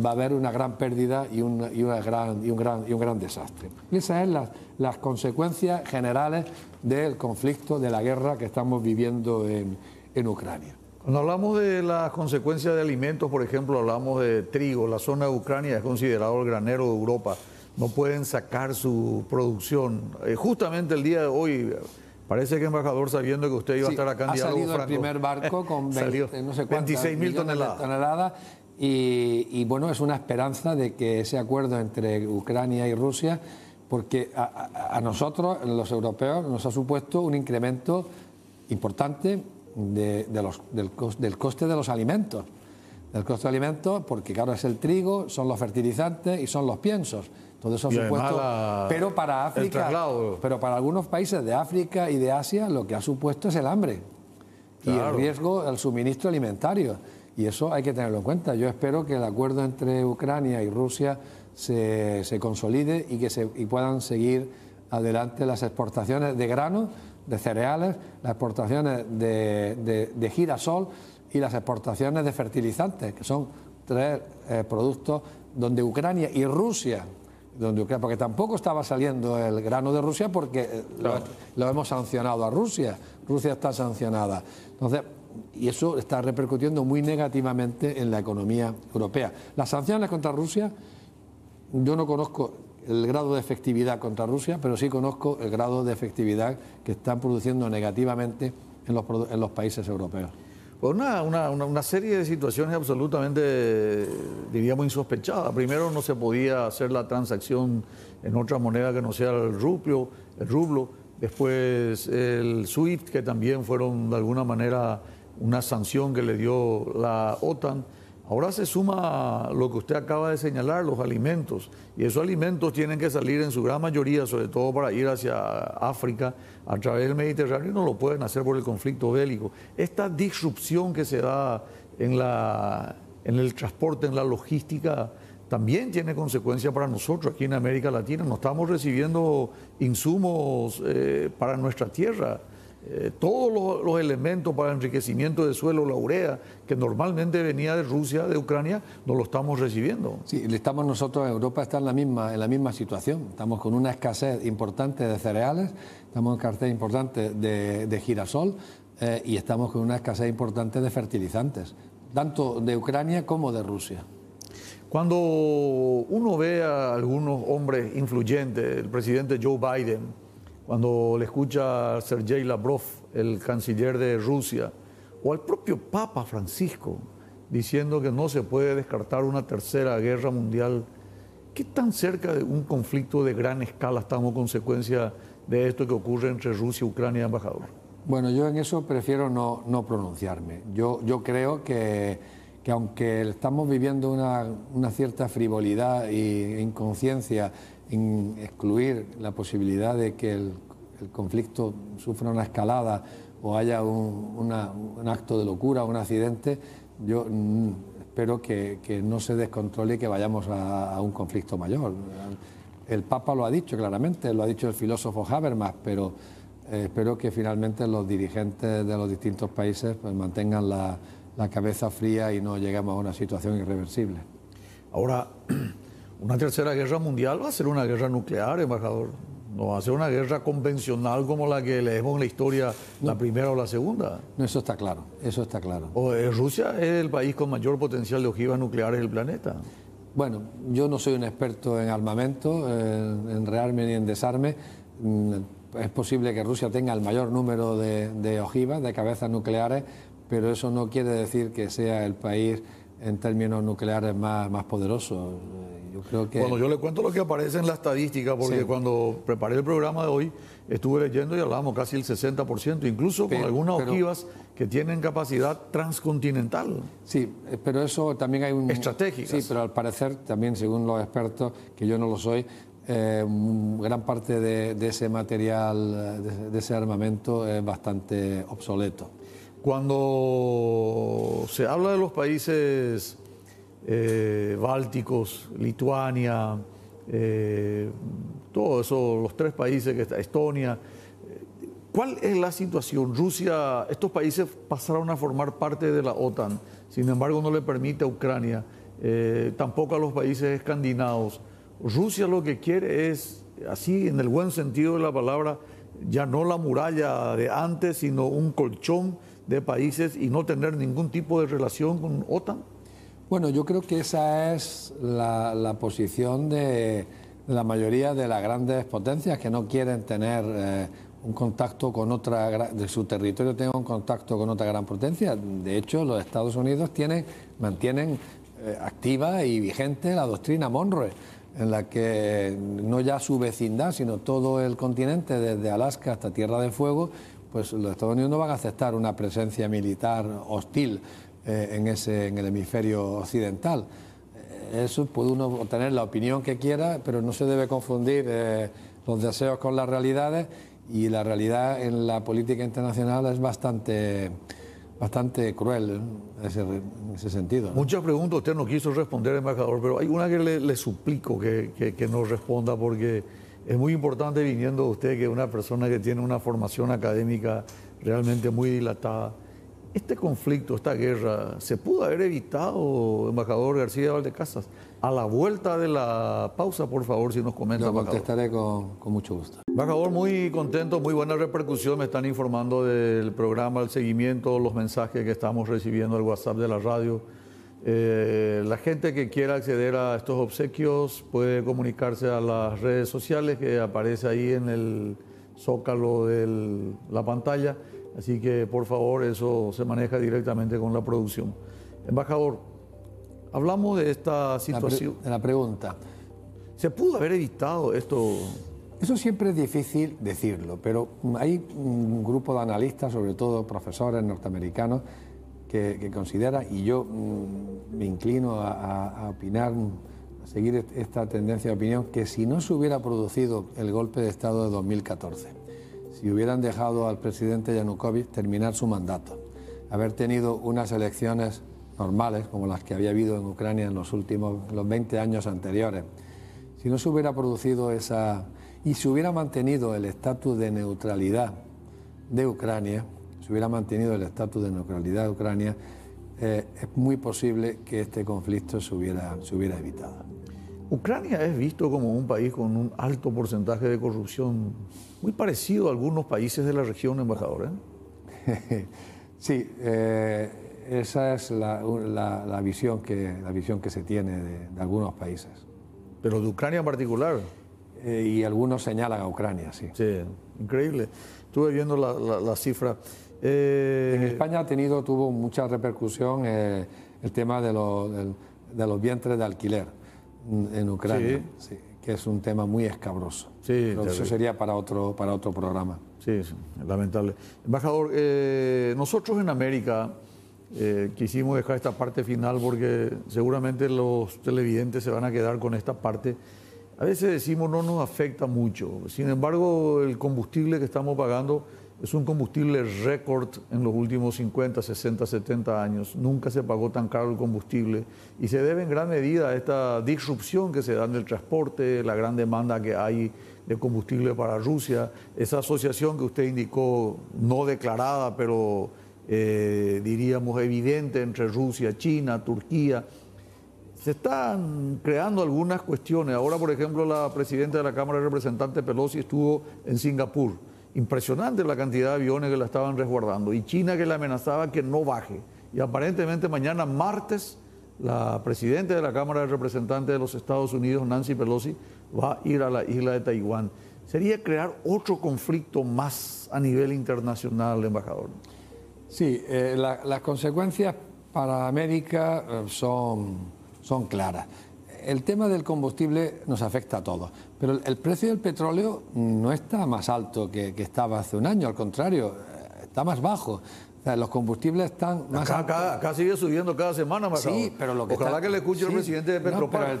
Speaker 5: va a haber una gran pérdida y un gran desastre. Esas son las consecuencias generales del conflicto, de la guerra que estamos viviendo en Ucrania.
Speaker 4: Cuando hablamos de las consecuencias de alimentos, por ejemplo, hablamos de trigo. La zona de Ucrania es considerado el granero de Europa. No pueden sacar su producción. Justamente el día de hoy, parece que embajador, sabiendo que usted iba a estar acá en Diálogo
Speaker 5: Franco, ha salido el primer barco con
Speaker 4: 26.000 toneladas.
Speaker 5: Y bueno, es una esperanza de que ese acuerdo entre Ucrania y Rusia, porque a nosotros, los europeos, nos ha supuesto un incremento importante del coste de los alimentos. Del coste de alimentos, porque claro, es el trigo, son los fertilizantes y son los piensos. Todo eso ha supuesto. Pero para África, pero para algunos países de África y de Asia, lo que ha supuesto es el hambre. Claro. Y el riesgo al suministro alimentario. Y eso hay que tenerlo en cuenta. Yo espero que el acuerdo entre Ucrania y Rusia se consolide y puedan seguir adelante las exportaciones de granos, de cereales, las exportaciones de girasol y las exportaciones de fertilizantes, que son tres productos donde Ucrania y Rusia, porque tampoco estaba saliendo el grano de Rusia porque lo hemos sancionado a Rusia. Rusia está sancionada. Entonces, y eso está repercutiendo muy negativamente en la economía europea. Las sanciones contra Rusia, yo no conozco el grado de efectividad contra Rusia, pero sí conozco el grado de efectividad que están produciendo negativamente en los países europeos.
Speaker 4: Pues una serie de situaciones absolutamente, diríamos, insospechadas. Primero, no se podía hacer la transacción en otra moneda que no sea el rublo. Después el SWIFT, que también fueron de alguna manera una sanción que le dio la OTAN. Ahora se suma lo que usted acaba de señalar, los alimentos. Y esos alimentos tienen que salir en su gran mayoría, sobre todo para ir hacia África, a través del Mediterráneo, y no lo pueden hacer por el conflicto bélico. Esta disrupción que se da en el transporte, en la logística, también tiene consecuencias para nosotros aquí en América Latina. No estamos recibiendo insumos para nuestra tierra. todos los elementos para enriquecimiento del suelo, la urea, que normalmente venía de Rusia, de Ucrania, no lo estamos recibiendo.
Speaker 5: Sí, estamos nosotros en Europa, está en la misma situación. Estamos con una escasez importante de cereales, estamos en escasez importante de girasol y estamos con una escasez importante de fertilizantes, tanto de Ucrania como de Rusia.
Speaker 4: Cuando uno ve a algunos hombres influyentes, el presidente Joe Biden, cuando le escucha a Sergei Lavrov, el canciller de Rusia, o al propio Papa Francisco, diciendo que no se puede descartar una tercera guerra mundial, ¿qué tan cerca de un conflicto de gran escala estamos consecuencia de esto que ocurre entre Rusia y Ucrania, embajador?
Speaker 5: Bueno, yo en eso prefiero no pronunciarme. Yo creo que aunque estamos viviendo una cierta frivolidad e inconsciencia en excluir la posibilidad de que el conflicto sufra una escalada o haya un acto de locura, un accidente, yo espero que no se descontrole y que vayamos a un conflicto mayor. El Papa lo ha dicho claramente, lo ha dicho el filósofo Habermas, pero espero que finalmente los dirigentes de los distintos países pues, mantengan la cabeza fría y no lleguemos a una situación irreversible.
Speaker 4: Ahora, una tercera guerra mundial va a ser una guerra nuclear, embajador. No va a ser una guerra convencional como la que leemos en la historia, la primera o la segunda.
Speaker 5: No, eso está claro, eso está claro.
Speaker 4: Rusia es el país con mayor potencial de ojivas nucleares del planeta.
Speaker 5: Bueno, yo no soy un experto en armamento, en rearme ni en desarme. Es posible que Rusia tenga el mayor número de ojivas, de cabezas nucleares, pero eso no quiere decir que sea el país en términos nucleares más poderoso. Yo creo que...
Speaker 4: Bueno, yo le cuento lo que aparece en la estadística, porque cuando preparé el programa de hoy estuve leyendo y hablamos casi el 60%, incluso con algunas ojivas que tienen capacidad transcontinental.
Speaker 5: Sí, pero eso también hay un...
Speaker 4: Estratégicas.
Speaker 5: Sí, pero al parecer también, según los expertos, que yo no lo soy, gran parte de ese material, de ese armamento es bastante obsoleto.
Speaker 4: Cuando se habla de los países bálticos, Lituania, todos esos, los tres países que está, Estonia, ¿cuál es la situación? Rusia, estos países pasaron a formar parte de la OTAN, sin embargo no le permite a Ucrania, tampoco a los países escandinavos. Rusia lo que quiere es, así en el buen sentido de la palabra, ya no la muralla de antes, sino un colchón de países y no tener ningún tipo de relación con OTAN.
Speaker 5: Bueno, yo creo que esa es la posición de la mayoría de las grandes potencias que no quieren tener un contacto con otra, de su territorio tenga un contacto con otra gran potencia. De hecho, los Estados Unidos mantienen activa y vigente la doctrina Monroe, en la que no ya su vecindad, sino todo el continente, desde Alaska hasta Tierra del Fuego, pues los Estados Unidos no van a aceptar una presencia militar hostil en el hemisferio occidental. Eso puede uno tener la opinión que quiera, pero no se debe confundir los deseos con las realidades, y la realidad en la política internacional es bastante cruel en ese sentido, ¿no?
Speaker 4: Muchas preguntas usted no quiso responder, embajador, pero hay una que le suplico que nos responda, porque es muy importante, viniendo de usted, que es una persona que tiene una formación académica realmente muy dilatada. Este conflicto, esta guerra, ¿se pudo haber evitado, embajador García Valdecasas? A la vuelta de la pausa, por favor, si nos comenta.
Speaker 5: Lo contestaré con mucho gusto.
Speaker 4: Embajador, muy contento, muy buena repercusión. Me están informando del programa, el seguimiento, los mensajes que estamos recibiendo al WhatsApp de la radio. La gente que quiera acceder a estos obsequios puede comunicarse a las redes sociales que aparece ahí en el zócalo de la pantalla. Así que, por favor, eso se maneja directamente con la producción. Embajador, hablamos de esta situación.
Speaker 5: De la pregunta.
Speaker 4: ¿Se pudo haber evitado esto?
Speaker 5: Eso siempre es difícil decirlo, pero hay un grupo de analistas, sobre todo profesores norteamericanos, que consideran, y yo me inclino a opinar, a seguir esta tendencia de opinión, que si no se hubiera producido el golpe de Estado de 2014, si hubieran dejado al presidente Yanukovych terminar su mandato, haber tenido unas elecciones normales, como las que había habido en Ucrania en los 20 años anteriores, si no se hubiera producido esa... y se hubiera mantenido el estatus de neutralidad de Ucrania, si hubiera mantenido el estatus de neutralidad de Ucrania, es muy posible que este conflicto se hubiera evitado.
Speaker 4: Ucrania es visto como un país con un alto porcentaje de corrupción, muy parecido a algunos países de la región, embajador, ¿eh?
Speaker 5: Sí, esa es la visión que se tiene de algunos países.
Speaker 4: Pero de Ucrania en particular.
Speaker 5: Y algunos señalan a Ucrania, sí.
Speaker 4: Sí, increíble. Estuve viendo la cifra.
Speaker 5: En España tuvo mucha repercusión el tema de los vientres de alquiler en Ucrania,
Speaker 4: Sí.
Speaker 5: sí, que es un tema muy escabroso.
Speaker 4: Sí,
Speaker 5: pero eso sería para otro programa.
Speaker 4: Sí, lamentable. Embajador, nosotros en América quisimos dejar esta parte final porque seguramente los televidentes se van a quedar con esta parte. A veces decimos no nos afecta mucho, sin embargo el combustible que estamos pagando es un combustible récord en los últimos 50, 60, 70 años. Nunca se pagó tan caro el combustible y se debe en gran medida a esta disrupción que se da en el transporte, la gran demanda que hay de combustible para Rusia, esa asociación que usted indicó, no declarada, pero diríamos evidente entre Rusia, China, Turquía. Se están creando algunas cuestiones. Ahora, por ejemplo, la presidenta de la Cámara de Representantes, Pelosi, estuvo en Singapur. Impresionante la cantidad de aviones que la estaban resguardando. Y China que le amenazaba que no baje. Y aparentemente mañana, martes, la presidenta de la Cámara de Representantes de los Estados Unidos, Nancy Pelosi, va a ir a la isla de Taiwán. ¿Sería crear otro conflicto más a nivel internacional, embajador?
Speaker 5: Sí, las consecuencias para América son claras. El tema del combustible nos afecta a todos, pero el precio del petróleo no está más alto que estaba hace un año, al contrario, está más bajo. O sea, los combustibles están más altos.
Speaker 4: Acá sigue subiendo cada semana, embajador.
Speaker 5: Sí, pero lo que
Speaker 4: ojalá que le escuche el presidente de Petropar.
Speaker 5: No, pero el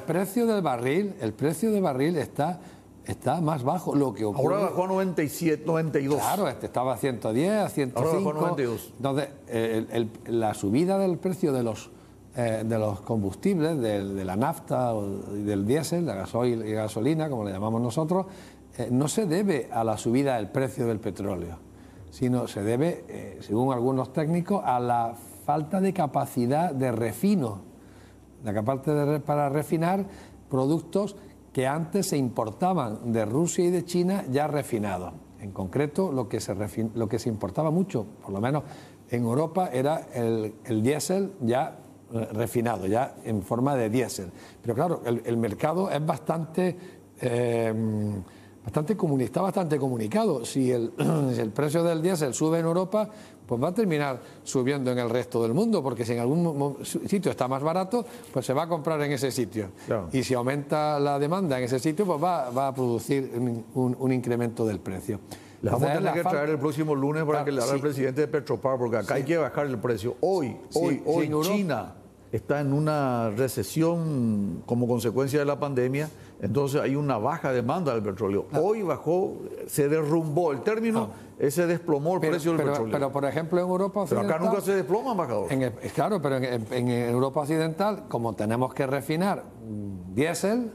Speaker 5: precio del barril está más bajo. Lo que ocurre,
Speaker 4: ahora bajó a 97, 92.
Speaker 5: Claro, estaba a 110, a 105.
Speaker 4: Ahora bajó a 92.
Speaker 5: Entonces, la subida del precio de los combustibles, de la nafta y del diésel, la gasoil y gasolina, como le llamamos nosotros, no se debe a la subida del precio del petróleo, sino se debe, según algunos técnicos, a la falta de capacidad de refino, para refinar productos que antes se importaban de Rusia y de China ya refinados. En concreto, lo que se importaba mucho, por lo menos en Europa, era el diésel ya refinado, ya en forma de diésel. Pero claro, el mercado es está bastante comunicado. Si el precio del diésel sube en Europa, pues va a terminar subiendo en el resto del mundo, porque si en algún sitio está más barato, pues se va a comprar en ese sitio. Claro. Y si aumenta la demanda en ese sitio, pues va a producir un incremento del precio.
Speaker 4: Le vamos a tener que traer el próximo lunes para que le hable al presidente de Petropar, porque acá hay que bajar el precio. Hoy China está en una recesión como consecuencia de la pandemia, entonces hay una baja demanda del petróleo. Hoy bajó, se derrumbó el término, se desplomó el precio del petróleo.
Speaker 5: Pero, por ejemplo, en Europa Occidental...
Speaker 4: Pero acá nunca se desploma, embajador.
Speaker 5: Claro, pero en Europa Occidental, como tenemos que refinar diésel,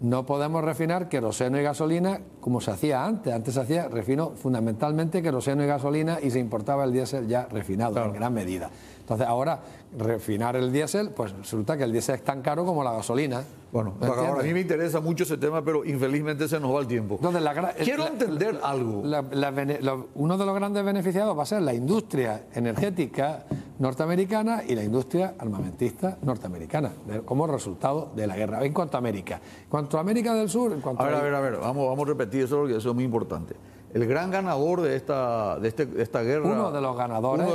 Speaker 5: no podemos refinar queroseno y gasolina como se hacía antes. Antes se hacía refino fundamentalmente queroseno y gasolina y se importaba el diésel ya refinado, en gran medida. Entonces ahora refinar el diésel, pues resulta que el diésel es tan caro como la gasolina.
Speaker 4: Bueno, ahora a mí me interesa mucho ese tema, pero infelizmente se nos va el tiempo.
Speaker 5: Entonces,
Speaker 4: quiero entender algo.
Speaker 5: Uno de los grandes beneficiados va a ser la industria energética norteamericana y la industria armamentista norteamericana, como resultado de la guerra. En cuanto a América. En cuanto a América del Sur...
Speaker 4: A ver, vamos a repetir eso porque eso es muy importante. El gran ganador de esta guerra...
Speaker 5: Uno de los ganadores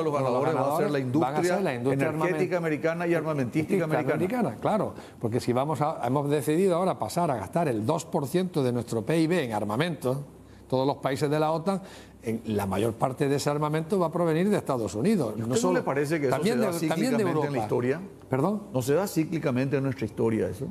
Speaker 4: va a ser la industria energética americana y armamentística americana.
Speaker 5: Claro, porque si hemos decidido ahora pasar a gastar el 2% de nuestro PIB en armamento, todos los países de la OTAN, la mayor parte de ese armamento va a provenir de Estados Unidos.
Speaker 4: ¿No le parece que eso se da cíclicamente en la historia?
Speaker 5: ¿Perdón?
Speaker 4: ¿No se da cíclicamente en nuestra historia eso?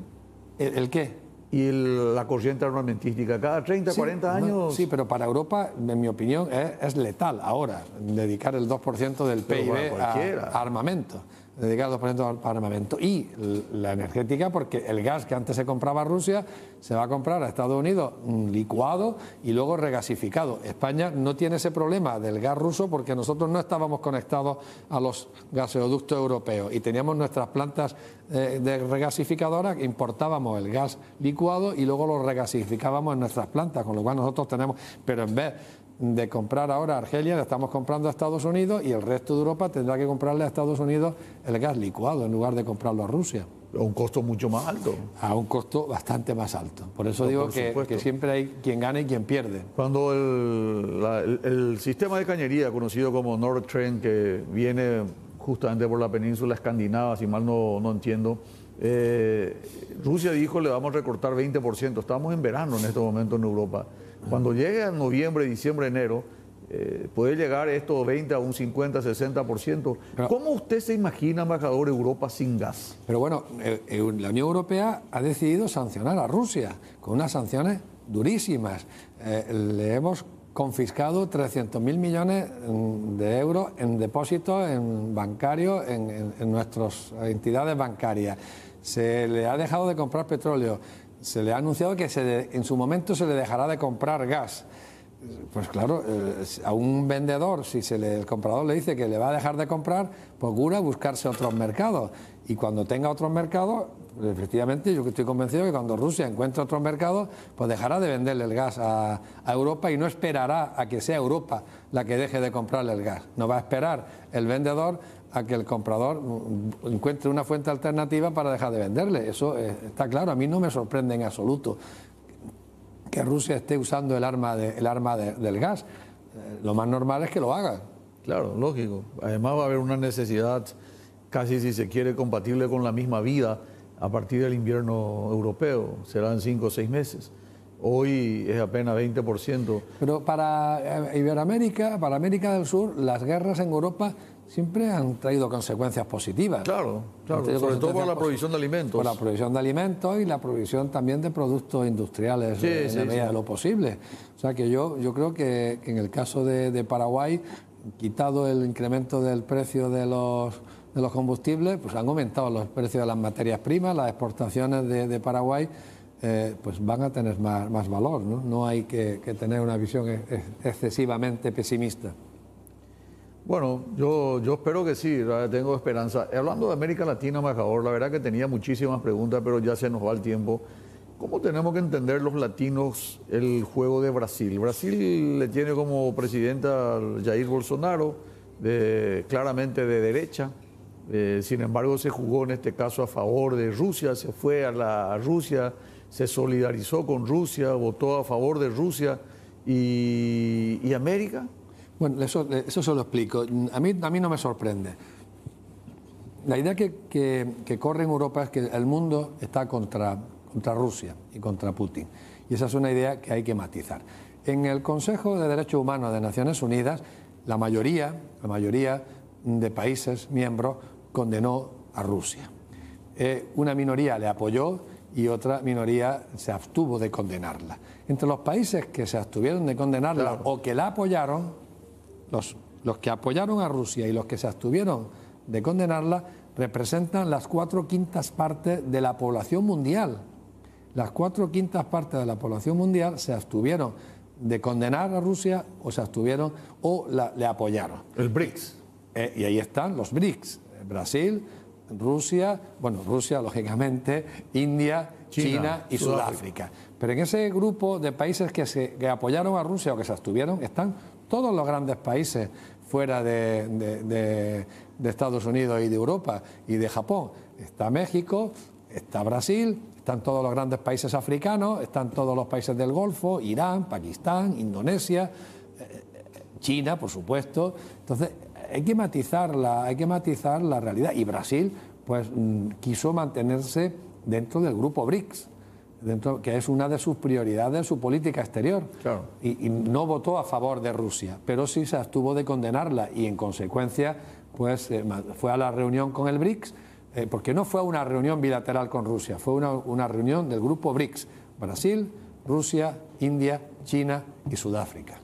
Speaker 5: ¿El qué?
Speaker 4: Y la corriente armamentística, cada 30, 40 años...
Speaker 5: Sí, pero para Europa, en mi opinión, es letal ahora dedicar el 2% del PIB a armamento. dedicar el 2% al armamento. Y la energética, porque el gas que antes se compraba a Rusia se va a comprar a Estados Unidos licuado y luego regasificado. España no tiene ese problema del gas ruso porque nosotros no estábamos conectados a los gaseoductos europeos y teníamos nuestras plantas de regasificadoras, importábamos el gas licuado y luego lo regasificábamos en nuestras plantas, con lo cual nosotros tenemos, pero en vez de comprar ahora a Argelia, le estamos comprando a Estados Unidos y el resto de Europa tendrá que comprarle a Estados Unidos el gas licuado en lugar de comprarlo a Rusia.
Speaker 4: A un costo mucho más alto.
Speaker 5: A un costo bastante más alto. Por eso digo que siempre hay quien gana y quien pierde.
Speaker 4: Cuando el sistema de cañería conocido como Nord Stream, que viene justamente por la península escandinava, si mal no entiendo, Rusia dijo le vamos a recortar 20%. Estamos en verano en este momento en Europa. Cuando llegue a noviembre, diciembre, enero, puede llegar esto 20 a un 50, 60%. ¿Cómo usted se imagina, embajador, Europa sin gas?
Speaker 5: Pero bueno, la Unión Europea ha decidido sancionar a Rusia con unas sanciones durísimas. Le hemos confiscado 300.000 millones de euros en depósitos en bancarios, en nuestras entidades bancarias. Se le ha dejado de comprar petróleo. Se le ha anunciado que en su momento se le dejará de comprar gas. Pues claro, a un vendedor, si el comprador le dice que le va a dejar de comprar, procura buscarse otros mercados. Y cuando tenga otros mercados, efectivamente, yo estoy convencido que cuando Rusia encuentre otros mercados, pues dejará de venderle el gas a Europa y no esperará a que sea Europa la que deje de comprarle el gas. No va a esperar el vendedor a que el comprador encuentre una fuente alternativa para dejar de venderle. Eso está claro, a mí no me sorprende en absoluto que Rusia esté usando el arma del gas. Lo más normal es que lo haga.
Speaker 4: Claro, lógico. Además va a haber una necesidad casi, si se quiere, compatible con la misma vida a partir del invierno europeo. Serán 5 o 6 meses. Hoy es apenas 20%.
Speaker 5: Pero para Iberoamérica, para América del Sur, las guerras en Europa siempre han traído consecuencias positivas.
Speaker 4: Claro, sobre todo por la provisión de alimentos.
Speaker 5: Por la provisión de alimentos y la provisión también de productos industriales en la medida de lo posible. O sea que yo creo que en el caso de Paraguay, quitado el incremento del precio de los combustibles, pues han aumentado los precios de las materias primas, las exportaciones de Paraguay pues van a tener más valor, ¿no? No hay que tener una visión excesivamente pesimista.
Speaker 4: Bueno, yo espero que sí, tengo esperanza. Hablando de América Latina, embajador, la verdad que tenía muchísimas preguntas, pero ya se nos va el tiempo. ¿Cómo tenemos que entender los latinos el juego de Brasil? Brasil le tiene como presidenta a Jair Bolsonaro, claramente de derecha. Sin embargo, se jugó en este caso a favor de Rusia, se fue a Rusia, se solidarizó con Rusia, votó a favor de Rusia. ¿Y América?
Speaker 5: Bueno, eso se lo explico. A mí no me sorprende. La idea que corre en Europa es que el mundo está contra Rusia y contra Putin. Y esa es una idea que hay que matizar. En el Consejo de Derechos Humanos de Naciones Unidas, la mayoría de países miembros condenó a Rusia. Una minoría le apoyó y otra minoría se abstuvo de condenarla. Entre los países que se abstuvieron de condenarla o que la apoyaron, los que apoyaron a Rusia y los que se abstuvieron de condenarla representan las 4/5 partes de la población mundial. Las 4/5 partes de la población mundial se abstuvieron de condenar a Rusia o se abstuvieron o le apoyaron.
Speaker 4: El BRICS.
Speaker 5: Y ahí están los BRICS. Brasil, Rusia, lógicamente, India, China y Sudáfrica. Pero en ese grupo de países que apoyaron a Rusia o que se abstuvieron están todos los grandes países fuera de Estados Unidos y de Europa y de Japón. Está México, está Brasil, están todos los grandes países africanos, están todos los países del Golfo, Irán, Pakistán, Indonesia, China, por supuesto. Entonces, hay que matizar la realidad. Y Brasil, pues, quiso mantenerse dentro del grupo BRICS, que es una de sus prioridades en su política exterior.
Speaker 4: Claro.
Speaker 5: Y no votó a favor de Rusia, pero sí se abstuvo de condenarla y, en consecuencia, pues fue a la reunión con el BRICS, porque no fue una reunión bilateral con Rusia, fue una reunión del grupo BRICS: Brasil, Rusia, India, China y Sudáfrica.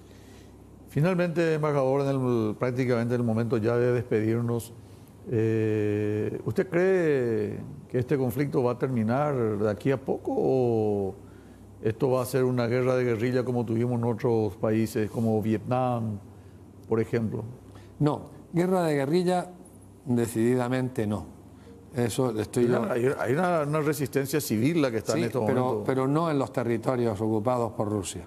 Speaker 4: Finalmente, embajador, prácticamente en el momento ya de despedirnos, ¿Usted cree que este conflicto va a terminar de aquí a poco o esto va a ser una guerra de guerrilla como tuvimos en otros países como Vietnam, por ejemplo?
Speaker 5: No, guerra de guerrilla decididamente no. Eso estoy yo.
Speaker 4: Hay una resistencia civil la que está en estos momentos.
Speaker 5: Pero no en los territorios ocupados por Rusia.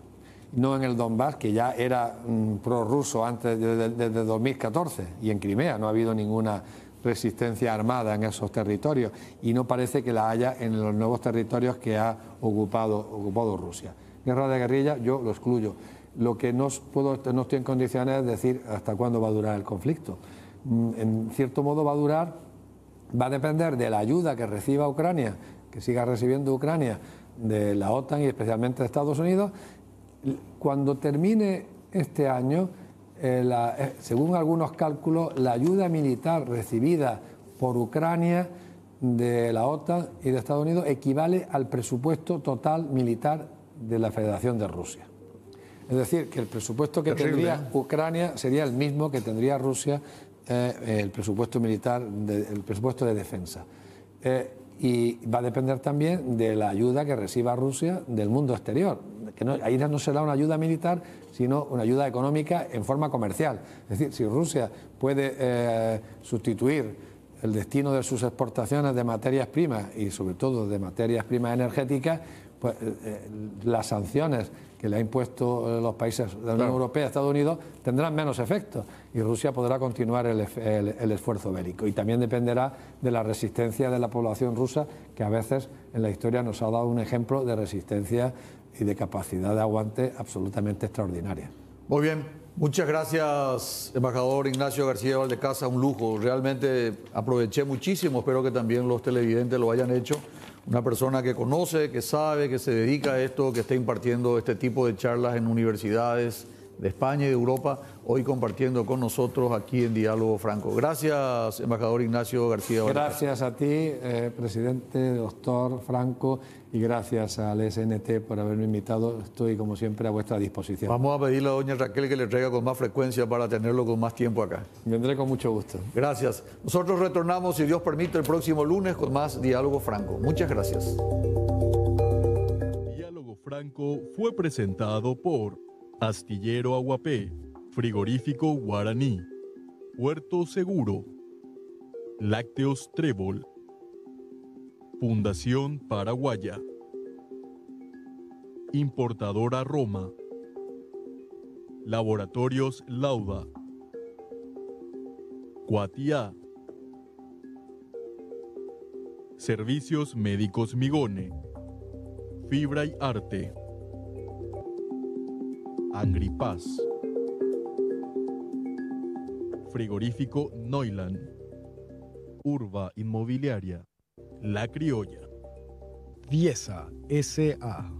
Speaker 5: No en el Donbass, que ya era prorruso antes desde 2014, y en Crimea no ha habido ninguna resistencia armada en esos territorios, y no parece que la haya en los nuevos territorios que ha ocupado Rusia. Guerra de guerrilla, yo lo excluyo. Lo que no estoy en condiciones es decir hasta cuándo va a durar el conflicto. En cierto modo va a depender de la ayuda que reciba Ucrania, que siga recibiendo Ucrania, de la OTAN y especialmente de Estados Unidos. Cuando termine este año, según algunos cálculos, la ayuda militar recibida por Ucrania de la OTAN y de Estados Unidos equivale al presupuesto total militar de la Federación de Rusia. Es decir, que el presupuesto que tendría Ucrania sería el mismo que tendría Rusia, el presupuesto militar, el presupuesto de defensa. Y va a depender también de la ayuda que reciba Rusia del mundo exterior. Que ahí no será una ayuda militar, sino una ayuda económica en forma comercial. Es decir, si Rusia puede sustituir el destino de sus exportaciones de materias primas y sobre todo de materias primas energéticas, pues las sanciones que le ha impuesto los países de la Unión Europea, Estados Unidos, tendrán menos efecto y Rusia podrá continuar el esfuerzo bélico. Y también dependerá de la resistencia de la población rusa, que a veces en la historia nos ha dado un ejemplo de resistencia y de capacidad de aguante absolutamente extraordinaria.
Speaker 4: Muy bien, muchas gracias, embajador Ignacio García Valdecasa, un lujo. Realmente aproveché muchísimo, espero que también los televidentes lo hayan hecho. Una persona que conoce, que sabe, que se dedica a esto, que está impartiendo este tipo de charlas en universidades de España y de Europa, hoy compartiendo con nosotros aquí en Diálogo Franco. Gracias, embajador Ignacio García Valdecasa.
Speaker 5: Gracias a ti, presidente, doctor Franco, y gracias al SNT por haberme invitado. Estoy, como siempre, a vuestra disposición.
Speaker 4: Vamos a pedirle a doña Raquel que le traiga con más frecuencia para tenerlo con más tiempo acá.
Speaker 5: Vendré con mucho gusto.
Speaker 4: Gracias. Nosotros retornamos, si Dios permite, el próximo lunes con más Diálogo Franco. Muchas gracias.
Speaker 2: Diálogo Franco fue presentado por Astillero Aguapé, Frigorífico Guaraní, Puerto Seguro, Lácteos Trébol, Fundación Paraguaya, Importadora Roma, Laboratorios Lauda, Cuatiá, Servicios Médicos Migone, Fibra y Arte, Angripaz, Frigorífico Neuland, Urba Inmobiliaria, La Criolla,
Speaker 3: Viesa S.A.